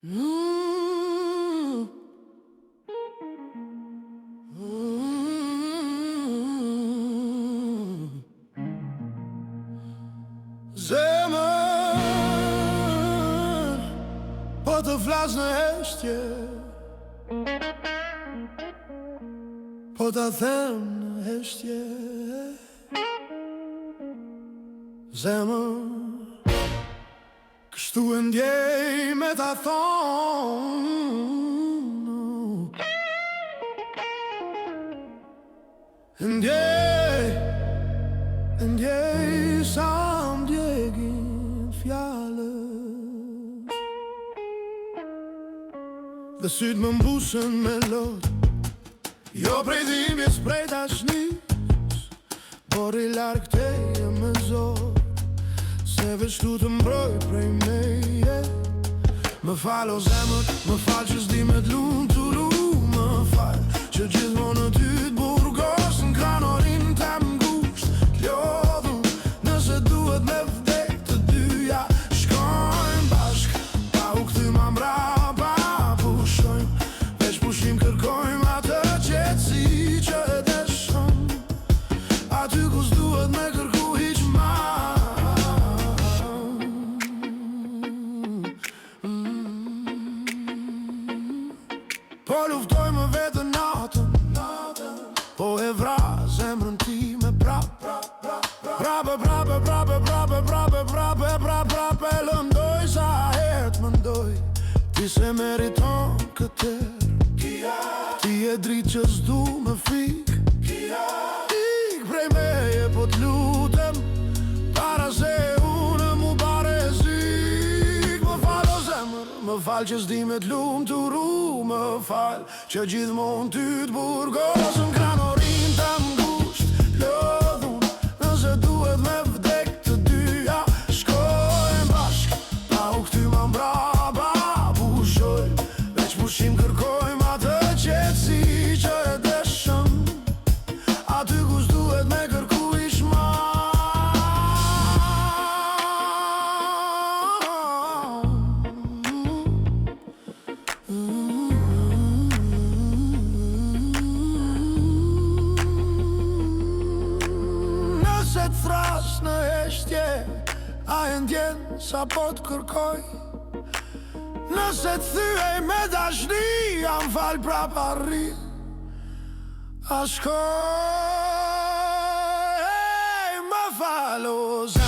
Zemër, po të flas në heshtje, po të them në heshtje. Zemër, kështu e ndjej me ta thonë, ndjej sa m'djegin fjallët, dhe sytë më mbusën me lot. Jo prej dhimbjes prej dashnis, por i larg teje me zor, se veç tu të mbroj prej meje. Më fal o zemër, më fal që s'di me t'lun të lu. Më fal që gjithmonë në ty t'burgos, në kranorin të mgusht t'lodhun. Nëse duhet me vdek të dyja, shkojmë bashk, pa u kthy ma mbrapa. Pushojmë, veç pushim kërkojmë atë qetësi që e deshëm, aty ku s'duhet me kërku hiq ma. Po luftoj më vetë natën, po e vra zemrën time prap. Prape lëndoj sa herë t'mendoj, ti se meriton këtër. Ti e dritë që s'du me fik, ik prej meje po t'lutem, para se unë mu pare zik. Më fal o zemër, më fal që s'di me t'lum të ru. Më fal që gjithmonë ty t'burgos, në kranorin të mgusht lodhun. Nëse duhet me vdek të dyja, shkojmë bashk, pa u kthy ma mbrapa. Pushojmë, veç pushim kërkojmë atë qetësi që e deshëm, aty ku s'duhet me kërku hiq ma. Nëse t'thras në heshtje, a e ndjen sa po t'kërkoj. Nëse t'thyej me dashni, jam fal prap arri. A shkoj, më fal o zemër.